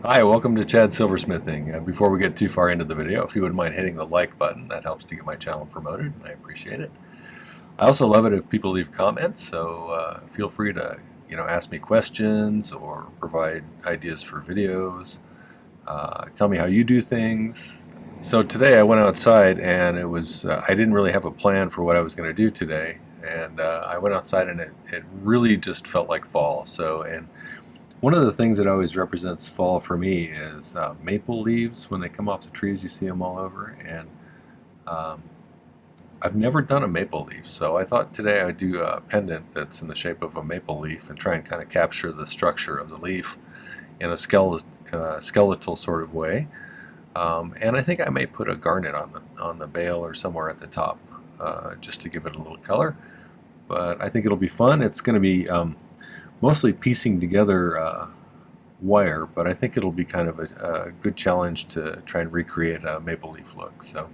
Hi, welcome to Chad's Silversmithing. Before we get too far into the video, if you wouldn't mind hitting the like button, that helps to get my channel promoted, and I appreciate it. I also love it if people leave comments, so feel free to ask me questions or provide ideas for videos. Tell me how you do things. So today I went outside and it was I didn't really have a plan for what I was going to do today, and I went outside and it really just felt like fall. And one of the things that always represents fall for me is maple leaves. When they come off the trees, you see them all over. And um, I've never done a maple leaf, so I thought today I'd do a pendant that's in the shape of a maple leaf and try and kind of capture the structure of the leaf in a skeletal sort of way. And I think I may put a garnet on the bail or somewhere at the top, just to give it a little color. But I think it'll be fun. It's going to be mostly piecing together wire, but I think it'll be kind of a good challenge to try and recreate a maple leaf look. So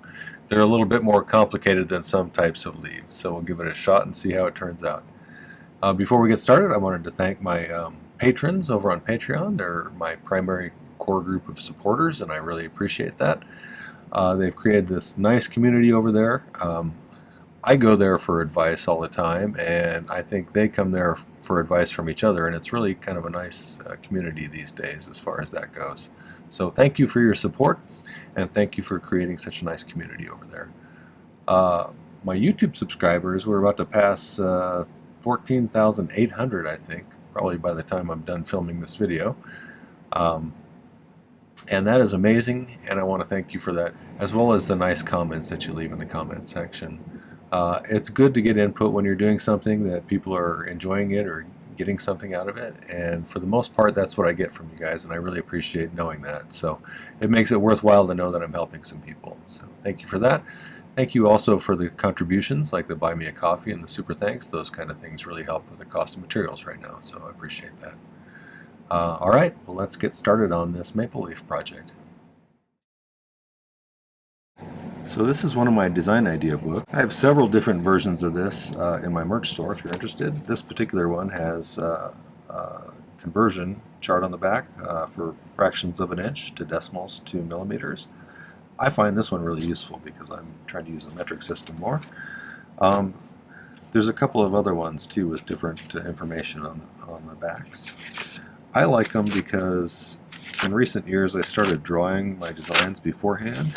they're a little bit more complicated than some types of leaves, so we'll give it a shot and see how it turns out. Before we get started, I wanted to thank my patrons over on Patreon. They're my primary core group of supporters, and I really appreciate that. They've created this nice community over there. I go there for advice all the time, and I think they come there for advice from each other, and it's really kind of a nice community these days as far as that goes. So thank you for your support, and thank you for creating such a nice community over there. My YouTube subscribers, we're about to pass 14,800, I think, probably by the time I'm done filming this video. And that is amazing, and I want to thank you for that, as well as the nice comments that you leave in the comment section. It's good to get input when you're doing something that people are enjoying it or getting something out of it, and for the most part that's what I get from you guys, and I really appreciate knowing that. So it makes it worthwhile to know that I'm helping some people. So thank you for that. Thank you also for the contributions like the buy me a coffee and the super thanks. Those kind of things really help with the cost of materials right now, so I appreciate that. Alright, well, let's get started on this maple leaf project. So this is one of my design idea books. I have several different versions of this in my merch store if you're interested. This particular one has a conversion chart on the back for fractions of an inch to decimals to millimeters. I find this one really useful because I'm trying to use the metric system more. There's a couple of other ones too with different information on the backs. I like them because in recent years I started drawing my designs beforehand,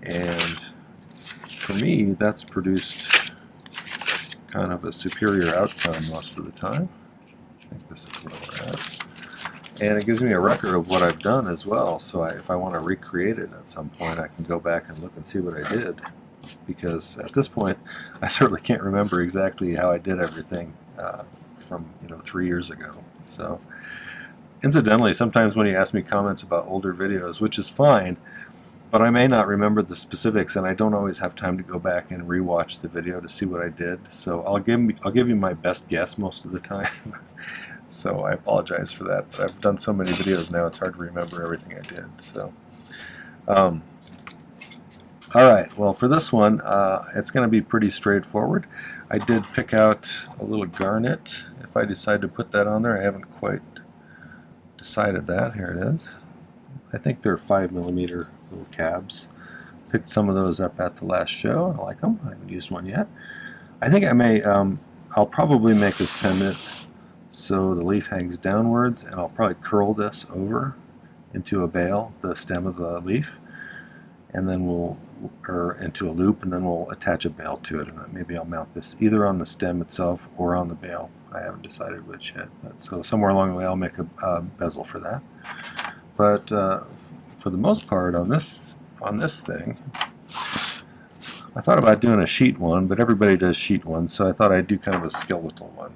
and for me that's produced kind of a superior outcome most of the time. I think this is where we're at. And it gives me a record of what I've done as well, so if I want to recreate it at some point I can go back and look and see what I did, because at this point I certainly can't remember exactly how I did everything from 3 years ago. So incidentally, sometimes when you ask me comments about older videos, which is fine, but I may not remember the specifics, and I don't always have time to go back and rewatch the video to see what I did. So I'll give you my best guess most of the time. So I apologize for that. But I've done so many videos now, it's hard to remember everything I did. So, all right. Well, for this one, it's going to be pretty straightforward. I did pick out a little garnet. If I decide to put that on there, I haven't quite decided that. Here it is. I think they're 5mm little cabs. Picked some of those up at the last show. I like them. I haven't used one yet. I think I may, I'll probably make this pendant so the leaf hangs downwards, and I'll probably curl this over into a bail, the stem of the leaf, and then or into a loop, and then we'll attach a bail to it, and maybe I'll mount this either on the stem itself or on the bail. I haven't decided which yet, but so somewhere along the way I'll make a bezel for that. But for the most part on this thing, I thought about doing a sheet one, but everybody does sheet ones, so I thought I'd do kind of a skeletal one.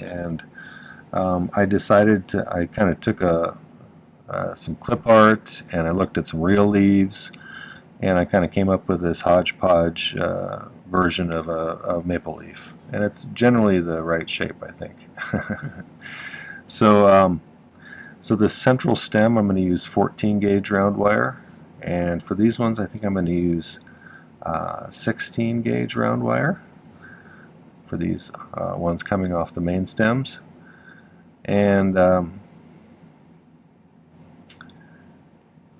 And I decided I kind of took some clip art, and I looked at some real leaves, and I kind of came up with this hodgepodge version of a maple leaf, and it's generally the right shape, I think. So the central stem, I'm going to use 14 gauge round wire, and for these ones I think I'm going to use 16 gauge round wire for these ones coming off the main stems. And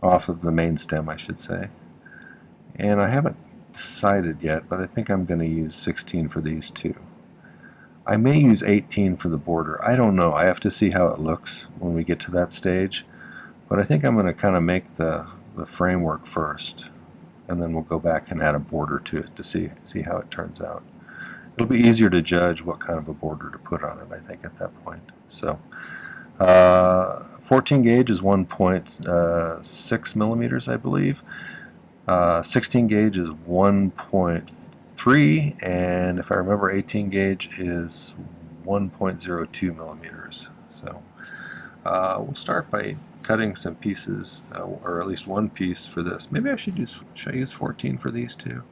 off of the main stem, I should say. And I haven't decided yet, but I think I'm going to use 16 for these two. I may use 18 for the border. I don't know. I have to see how it looks when we get to that stage. But I think I'm going to kind of make the framework first, and then we'll go back and add a border to it to see how it turns out. It'll be easier to judge what kind of a border to put on it, I think, at that point. So 14 gauge is 1.6 millimeters, I believe. 16 gauge is 1.3, and if I remember, 18 gauge is 1.02 millimeters. So we'll start by cutting some pieces, or at least one piece for this. Maybe I should use 14 for these two.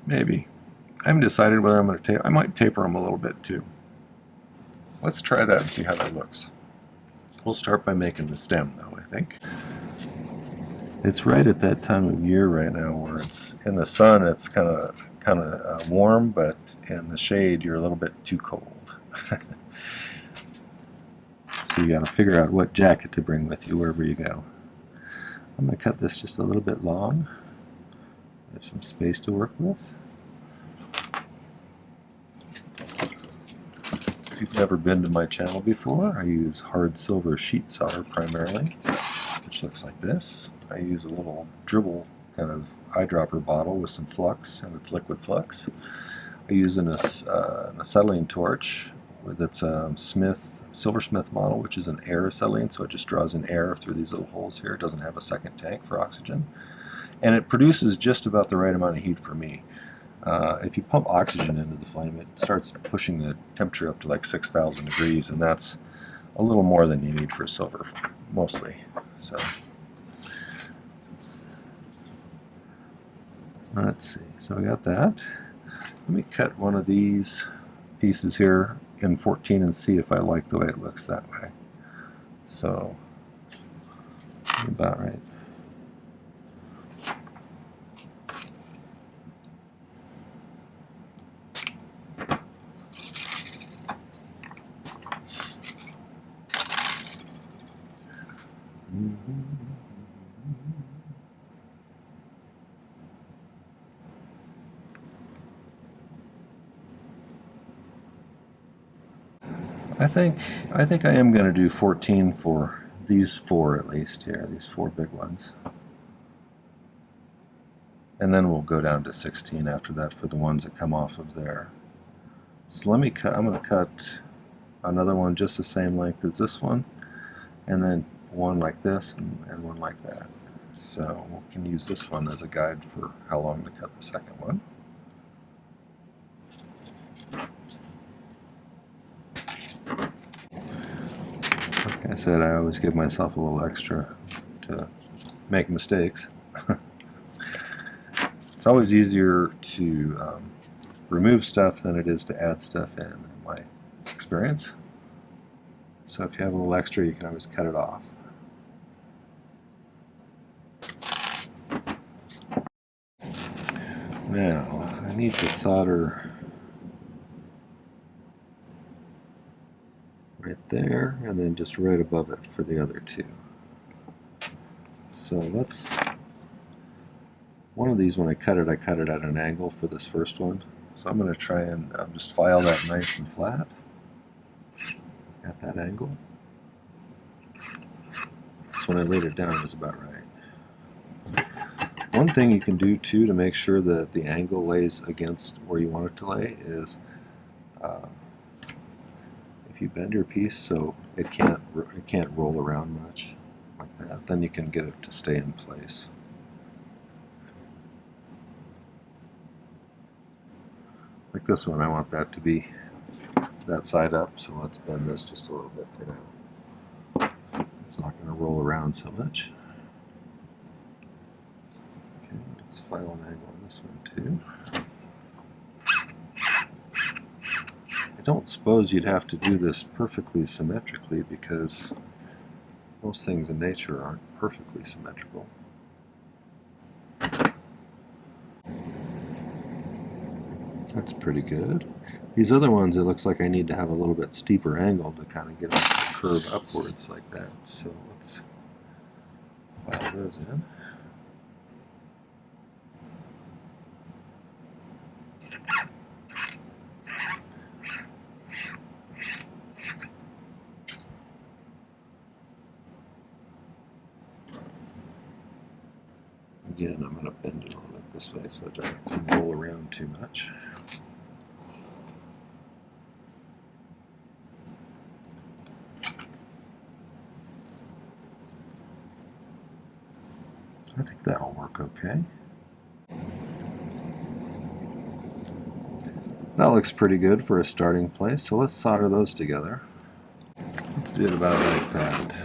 Maybe. I haven't decided whether I'm going to taper. I might taper them a little bit too. Let's try that and see how that looks. We'll start by making the stem, though, I think. It's right at that time of year right now where it's in the sun, it's kind of warm, but in the shade you're a little bit too cold. So you got to figure out what jacket to bring with you wherever you go. I'm going to cut this just a little bit long. There's some space to work with. If you've never been to my channel before, I use hard silver sheet solder primarily, which looks like this. I use a little dribble kind of eyedropper bottle with some flux, and it's liquid flux. I use an acetylene torch that's a Silversmith model, which is an air acetylene, so it just draws in air through these little holes here. It doesn't have a second tank for oxygen. And it produces just about the right amount of heat for me. If you pump oxygen into the flame, it starts pushing the temperature up to like 6,000 degrees, and that's a little more than you need for silver, mostly. So let's see. So we got that. Let me cut one of these pieces here in 14 and see if I like the way it looks that way. So about right. I think I am going to do 14 for these four at least here, these four big ones. And then we'll go down to 16 after that for the ones that come off of there. So let me cut, I'm going to cut another one just the same length as this one, and then one like this and one like that. So we can use this one as a guide for how long to cut the second one. Like I said, I always give myself a little extra to make mistakes. It's always easier to remove stuff than it is to add stuff in my experience. So if you have a little extra, you can always cut it off. Now, I need to solder right there, and then just right above it for the other two. So let's, one of these when I cut it at an angle for this first one. So I'm going to try and just file that nice and flat at that angle. So when I laid it down, it was about right. One thing you can do too to make sure that the angle lays against where you want it to lay is if you bend your piece so it can't roll around much like that, then you can get it to stay in place. Like this one, I want that to be that side up, so let's bend this just a little bit for now. It's not going to roll around so much. Okay, let's file an angle on this one too. I don't suppose you'd have to do this perfectly symmetrically because most things in nature aren't perfectly symmetrical. That's pretty good. These other ones, it looks like I need to have a little bit steeper angle to kind of get them to curve upwards like that. So let's File those in. Again, I'm going to bend it a little bit this way so it doesn't roll around too much. I think that'll work okay. That looks pretty good for a starting place, so let's solder those together. Let's do it about like that.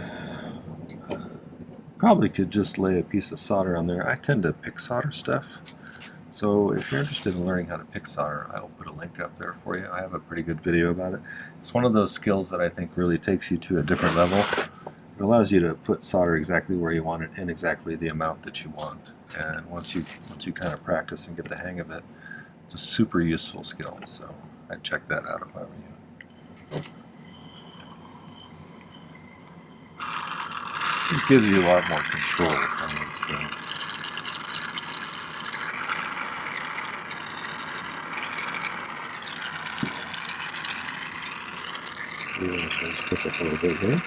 Probably could just lay a piece of solder on there. I tend to pick solder stuff, so if you're interested in learning how to pick solder, I will put a link up there for you. I have a pretty good video about it. It's one of those skills that I think really takes you to a different level. It allows you to put solder exactly where you want it in exactly the amount that you want. And once you kind of practice and get the hang of it, it's a super useful skill. So I'd check that out if I were you. This gives you a lot more control. Put that a little bit here.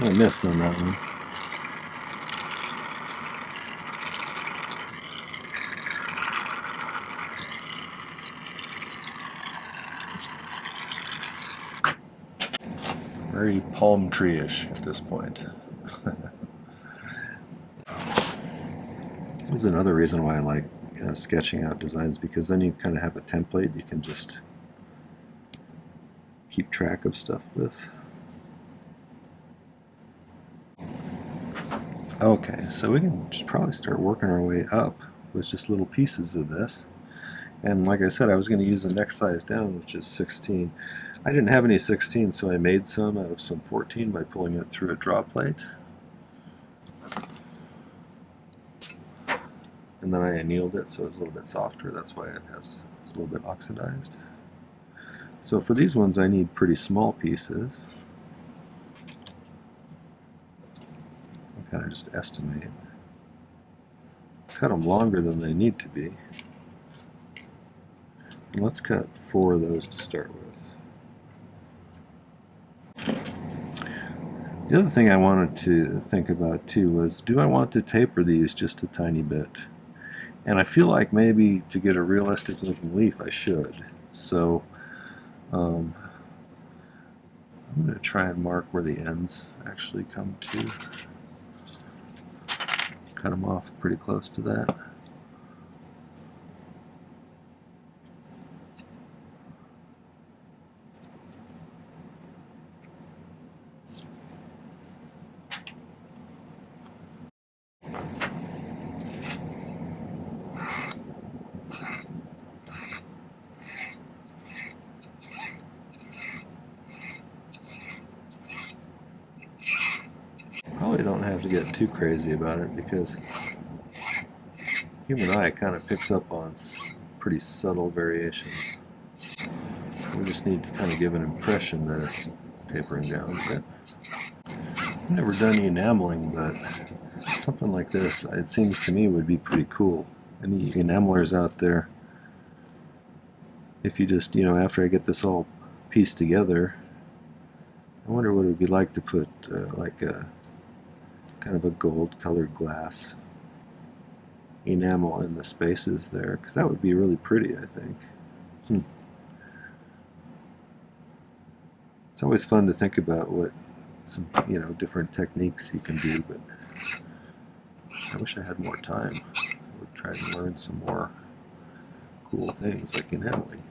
I missed on that one. Very palm tree-ish at this point. This is another reason why I like sketching out designs, because then you kind of have a template you can just keep track of stuff with. Okay, so we can just probably start working our way up with just little pieces of this. And like I said, I was going to use the next size down, which is 16. I didn't have any 16, so I made some out of some 14 by pulling it through a draw plate. And then I annealed it so it's a little bit softer. That's why it's a little bit oxidized. So for these ones I need pretty small pieces. I kind of just estimate. Cut them longer than they need to be. And let's cut 4 of those to start with. The other thing I wanted to think about too was, do I want to taper these just a tiny bit? And I feel like maybe to get a realistic looking leaf I should. So I'm going to try and mark where the ends actually come to. Cut them off pretty close to that. Probably don't have to get too crazy about it, because human eye kind of picks up on pretty subtle variations. We just need to kind of give an impression that it's tapering down a bit. I've never done enameling, but something like this, it seems to me, would be pretty cool. Any enamelers out there, if you just, after I get this all pieced together, I wonder what it would be like to put like a kind of a gold colored glass enamel in the spaces there, because that would be really pretty, I think. It's always fun to think about what some different techniques you can do, but I wish I had more time. I would try to learn some more cool things like enameling.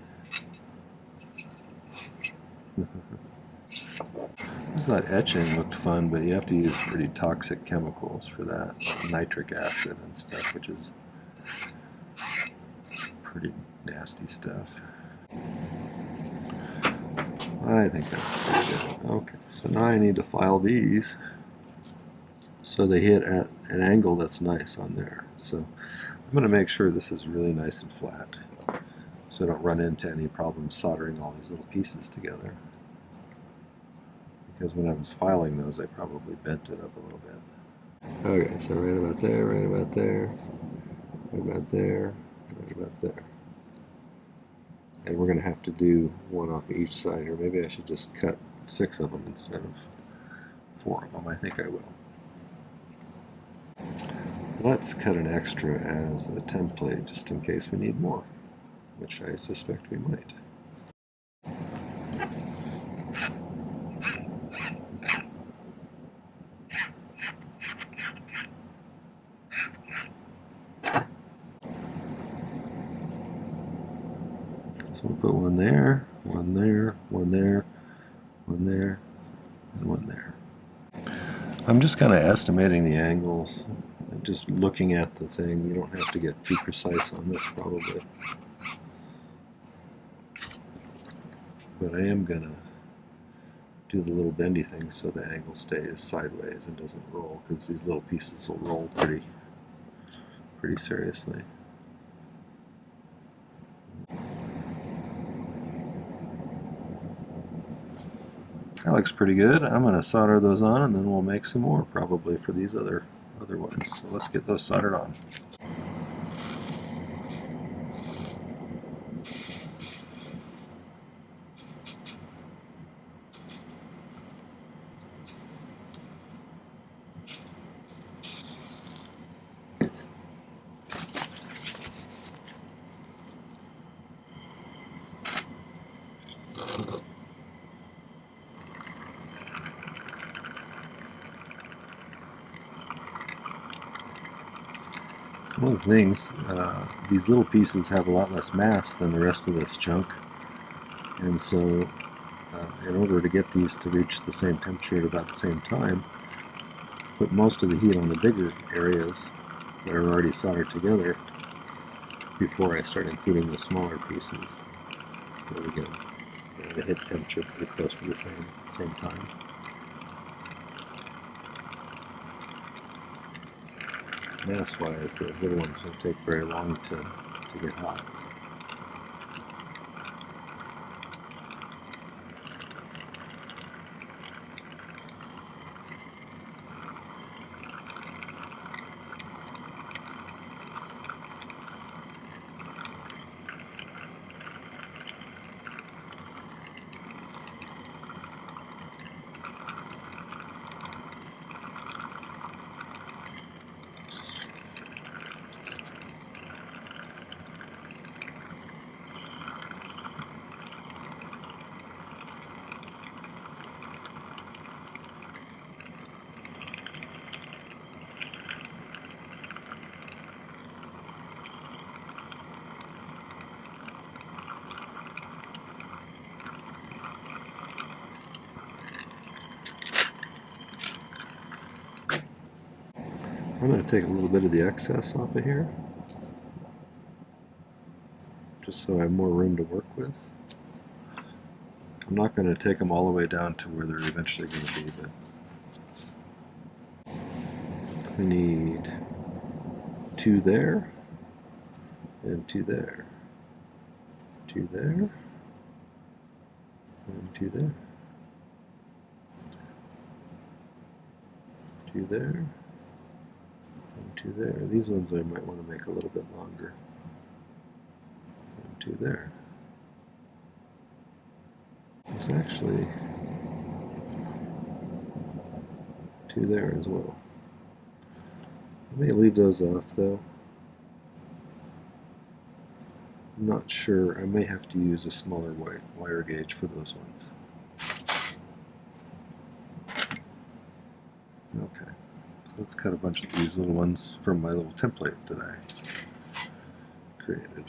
This that etching looked fun, but you have to use pretty toxic chemicals for that. Nitric acid and stuff, which is pretty nasty stuff. I think that's pretty good. Okay, so now I need to file these so they hit at an angle that's nice on there. So I'm going to make sure this is really nice and flat so I don't run into any problems soldering all these little pieces together. Because when I was filing those, I probably bent it up a little bit. Okay, so right about there, right about there, right about there, right about there. And we're going to have to do one off each side here. Maybe I should just cut 6 of them instead of 4 of them. I think I will. Let's cut an extra as a template just in case we need more, which I suspect we might. So we'll put one there, one there, one there, one there, and one there. I'm just kind of estimating the angles, just looking at the thing. You don't have to get too precise on this probably. But I am going to do the little bendy thing so the angle stays sideways and doesn't roll, because these little pieces will roll pretty seriously. That looks pretty good. I'm going to solder those on, and then we'll make some more probably for these other ones. So let's get those soldered on. One of the things, these little pieces have a lot less mass than the rest of this junk, and so in order to get these to reach the same temperature at about the same time, put most of the heat on the bigger areas that are already soldered together before I start including the smaller pieces. So we get the hit temperature pretty close to the same time. Mass-wise, those little ones don't take very long to get hot. I'm going to take a little bit of the excess off of here, just so I have more room to work with. I'm not going to take them all the way down to where they're eventually going to be, but we need 2 there, and 2 there, 2 there, and 2 there, 2 there, and 2 there. These ones I might want to make a little bit longer. And 2 there. There's actually 2 there as well. I may leave those off though. I'm not sure. I may have to use a smaller wire gauge for those ones. Okay. Let's cut a bunch of these little ones from my little template that I created.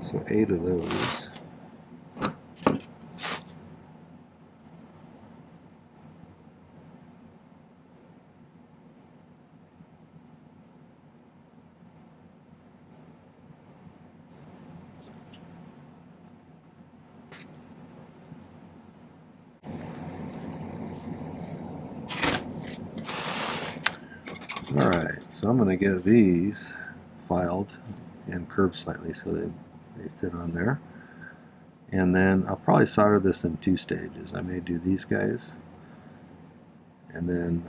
So 8 of those. Alright, so I'm going to get these filed and curved slightly so they fit on there. And then I'll probably solder this in 2 stages. I may do these guys and then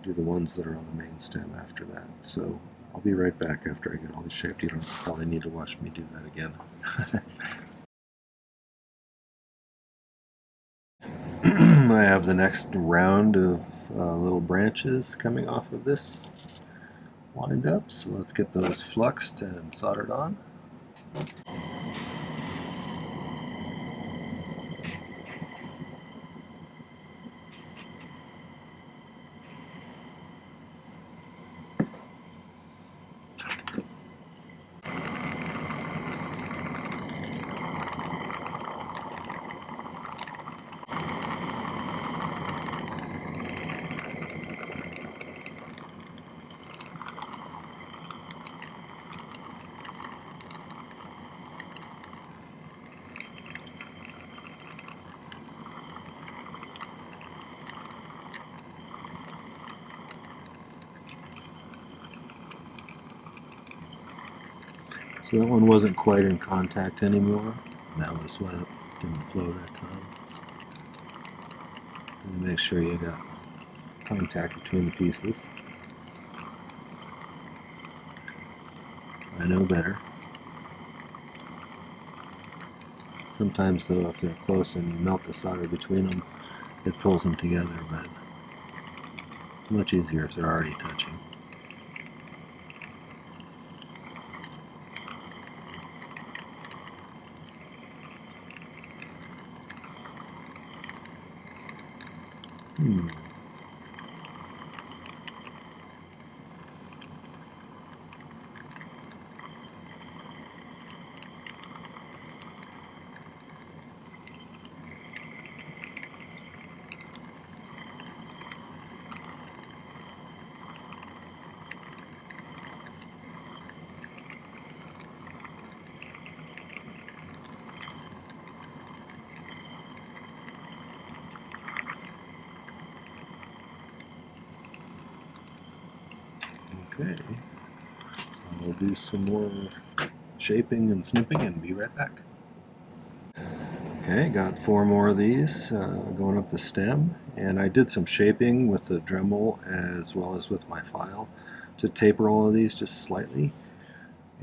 do the ones that are on the main stem after that. So I'll be right back after I get all these shaped. You don't probably need to watch me do that again. I have the next round of little branches coming off of this lined up, so let's get those fluxed and soldered on. So that one wasn't quite in contact anymore. That was why it didn't float at the time. And make sure you got contact between the pieces. I know better. Sometimes though, if they're close and you melt the solder between them, it pulls them together, but it's much easier if they're already touching. Okay, I'll do some more shaping and snipping and be right back. Okay, got 4 more of these going up the stem, and I did some shaping with the Dremel as well as with my file to taper all of these just slightly.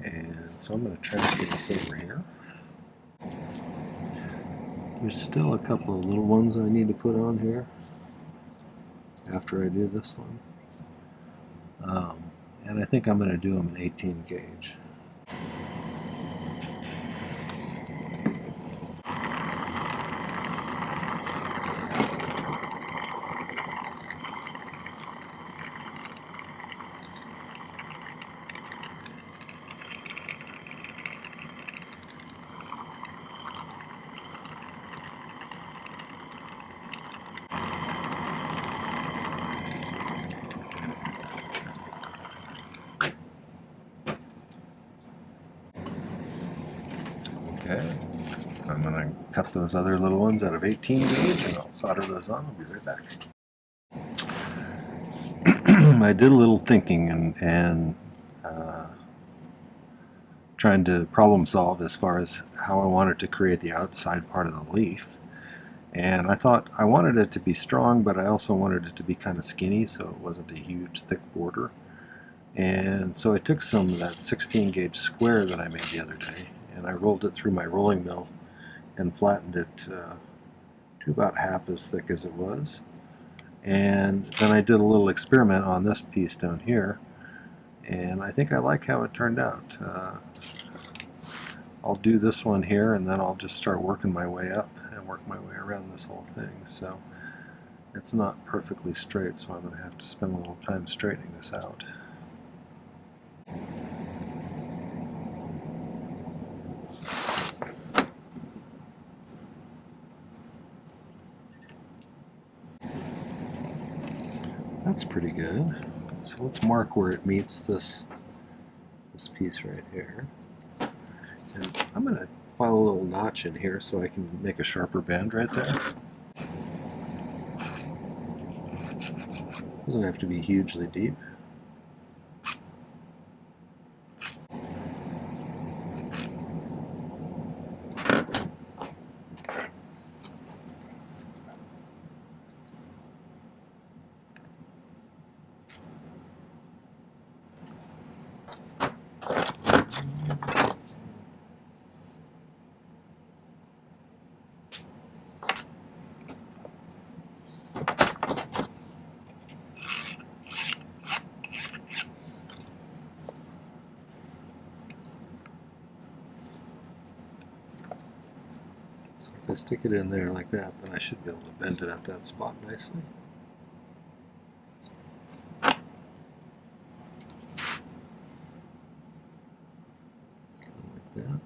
And so I'm going to transfer this over here. There's still a couple of little ones I need to put on here after I do this one. And I think I'm going to do them in 18 gauge. Okay, I'm going to cut those other little ones out of 18 gauge and I'll solder those on. I'll be right back. I did a little thinking and trying to problem solve as far as how I wanted to create the outside part of the leaf. And I thought I wanted it to be strong, but I also wanted it to be kind of skinny so it wasn't a huge thick border. And so I took some of that 16 gauge square that I made the other day and I rolled it through my rolling mill and flattened it to about half as thick as it was. And then I did a little experiment on this piece down here, and I think I like how it turned out. I'll do this one here and then I'll just start working my way up and work my way around this whole thing. So it's not perfectly straight, so I'm going to have to spend a little time straightening this out. That's pretty good. So let's mark where it meets this piece right here. And I'm going to file a little notch in here so I can make a sharper bend right there. Doesn't have to be hugely deep. If I stick it in there like that, then I should be able to bend it at that spot nicely. Like that.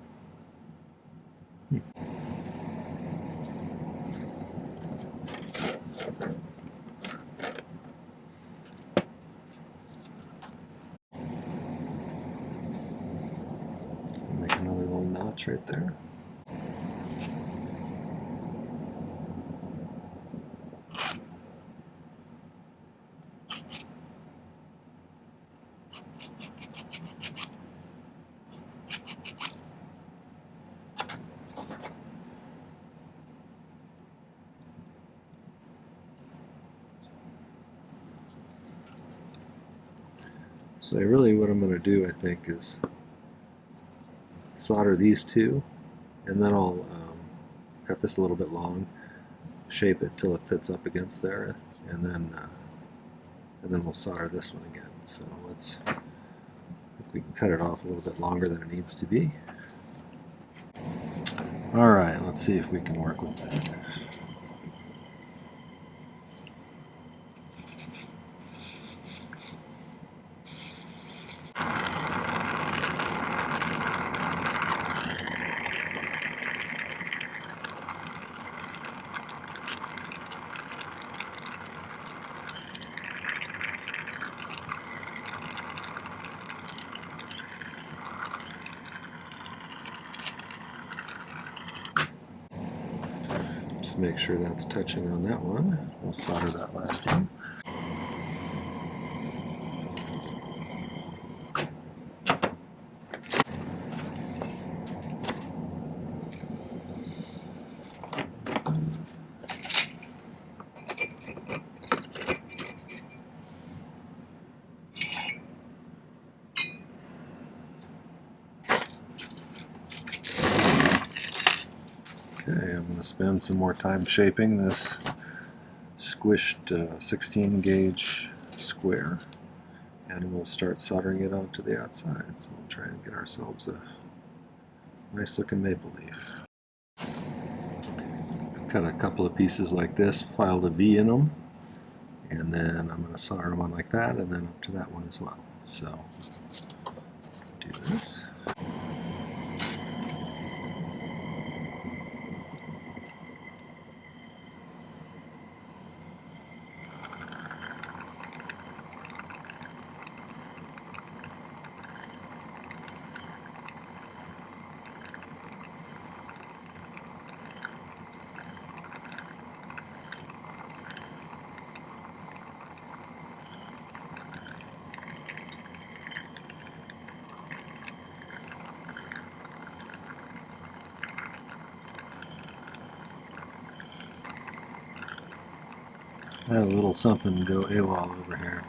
Make another little notch right there. So really what I'm going to do, I think, is solder these two, and then I'll cut this a little bit long, shape it till it fits up against there, and then we'll solder this one again. So let's, I think we can cut it off a little bit longer than it needs to be. All right, let's see if we can work with that. Just make sure that's touching on that one. We'll solder that last one. Okay, I'm going to spend some more time shaping this squished 16 gauge square, and we'll start soldering it onto the outside. So we'll try and get ourselves a nice looking maple leaf. Cut a couple of pieces like this, filed a V in them, and then I'm going to solder them on like that, and then up to that one as well. So do this. I had a little something go AWOL over here.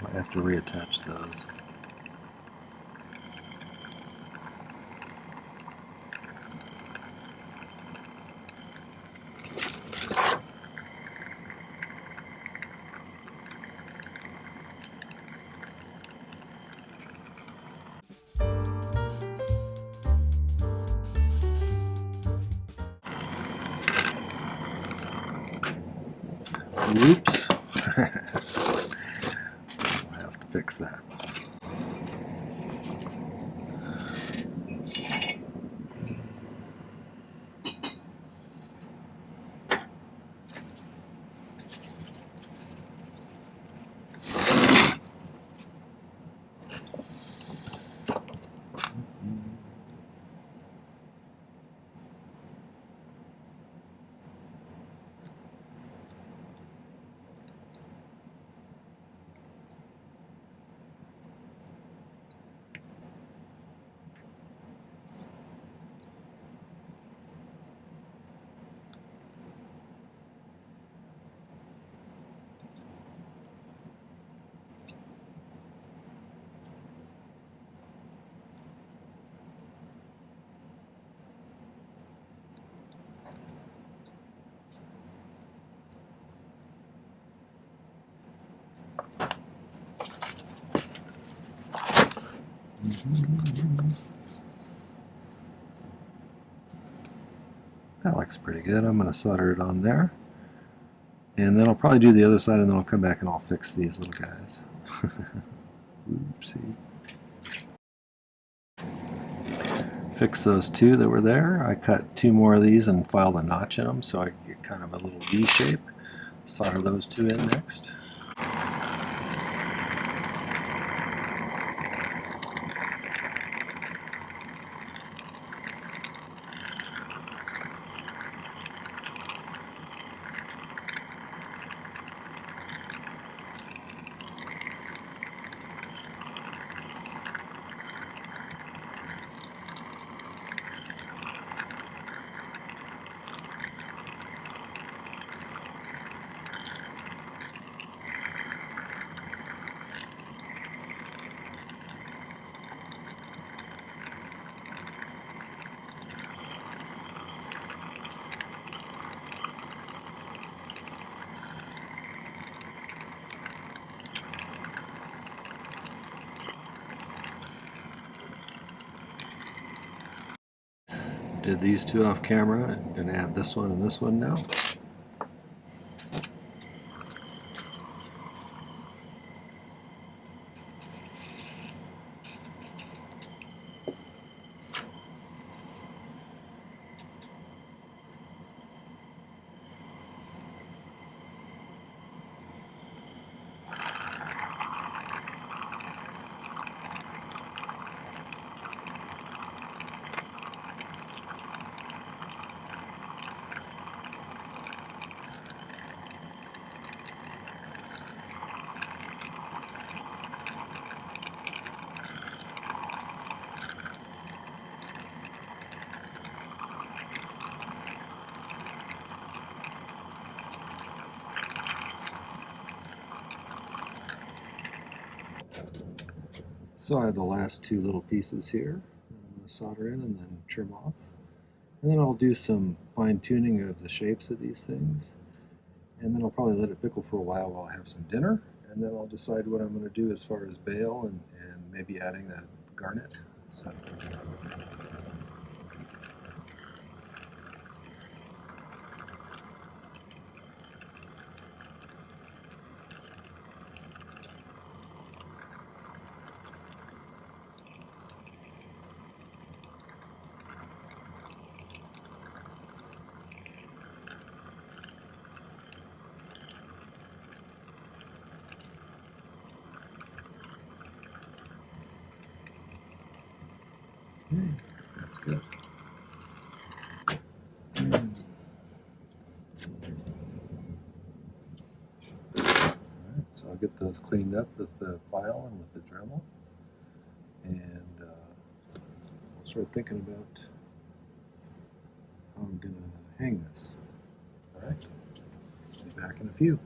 I have to reattach those. Oops. I have to fix that. That looks pretty good. I'm going to solder it on there. And then I'll probably do the other side, and then I'll come back and I'll fix these little guys. Oopsie. Fix those two that were there. I cut two more of these and filed a notch in them so I get kind of a little V shape. Solder those two in next. Did these two off camera. I'm going to add this one and this one now. So I have the last two little pieces here that I'm going to solder in and then trim off. And then I'll do some fine tuning of the shapes of these things. And then I'll probably let it pickle for a while I have some dinner. And then I'll decide what I'm going to do as far as bail and maybe adding that garnet. So. That's good. Alright, so I'll get those cleaned up with the file and with the Dremel. And I'll start thinking about how I'm going to hang this. Alright, be back in a few.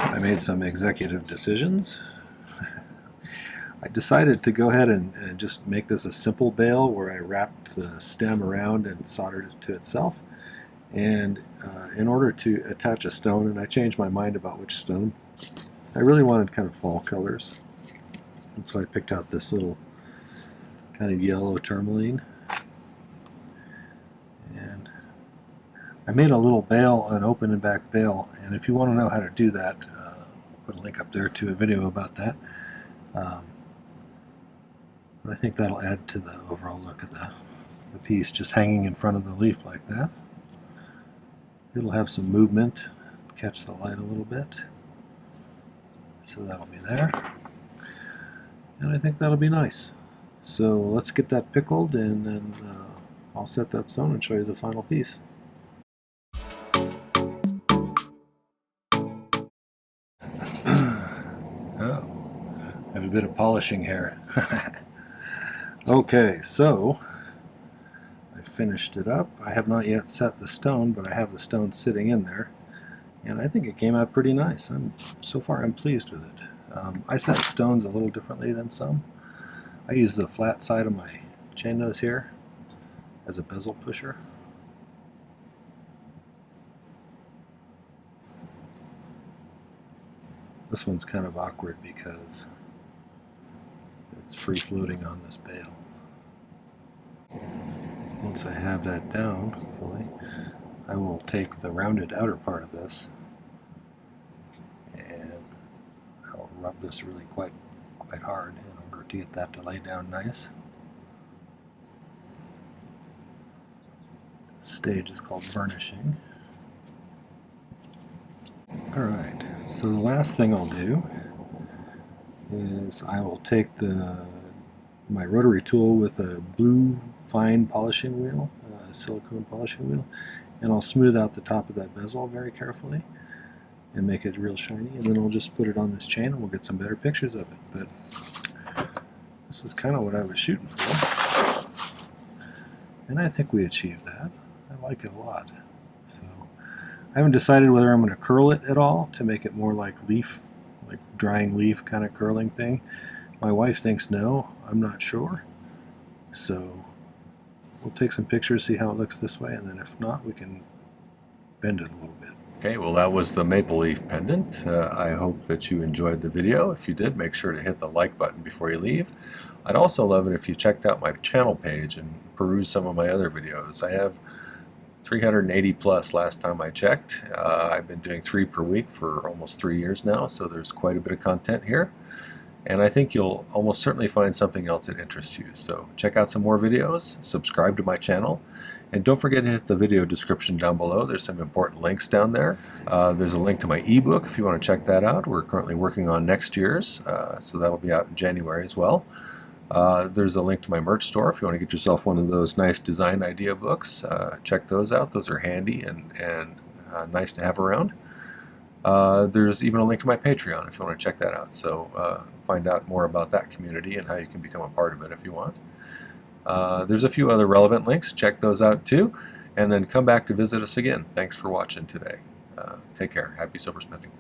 I made some executive decisions. I decided to go ahead and just make this a simple bail where I wrapped the stem around and soldered it to itself. And in order to attach a stone, and I changed my mind about which stone, I really wanted kind of fall colors. And so I picked out this little kind of yellow tourmaline. And I made a little bail, an open and back bail, and if you want to know how to do that, I'll put a link up there to a video about that. But I think that'll add to the overall look of the piece, just hanging in front of the leaf like that. It'll have some movement, catch the light a little bit. So that'll be there. And I think that'll be nice. So let's get that pickled, and then I'll set that stone and show you the final piece. Oh, I have a bit of polishing here. Okay, so I finished it up. I have not yet set the stone, but I have the stone sitting in there, and I think it came out pretty nice. So far I'm pleased with it. I set stones a little differently than some. I use the flat side of my chain nose here as a bezel pusher. This one's kind of awkward because it's free floating on this bail. Once I have that down fully, I will take the rounded outer part of this and I'll rub this really quite hard in order to get that to lay down nice. This stage is called burnishing. Alright, so the last thing I'll do is I will take my rotary tool with a blue fine polishing wheel, silicone polishing wheel, and I'll smooth out the top of that bezel very carefully and make it real shiny, and then I'll just put it on this chain and we'll get some better pictures of it. But this is kind of what I was shooting for, and I think we achieved that. I like it a lot. So I haven't decided whether I'm going to curl it at all to make it more like leaf, like drying leaf kind of curling thing. My wife thinks no, I'm not sure. So we'll take some pictures, see how it looks this way, and then if not, we can bend it a little bit. Okay, well that was the maple leaf pendant. I hope that you enjoyed the video. If you did, make sure to hit the like button before you leave. I'd also love it if you checked out my channel page and perused some of my other videos. I have 380 plus last time I checked. I've been doing 3 per week for almost 3 years now, so there's quite a bit of content here. And I think you'll almost certainly find something else that interests you. So check out some more videos, subscribe to my channel, and don't forget to hit the video description down below. There's some important links down there. There's a link to my ebook if you want to check that out. We're currently working on next year's, so that'll be out in January as well. There's a link to my merch store if you want to get yourself one of those nice design idea books. Check those out. Those are handy and nice to have around. There's even a link to my Patreon if you want to check that out. So find out more about that community and how you can become a part of it if you want. There's a few other relevant links. Check those out too. And then come back to visit us again. Thanks for watching today. Take care. Happy silversmithing.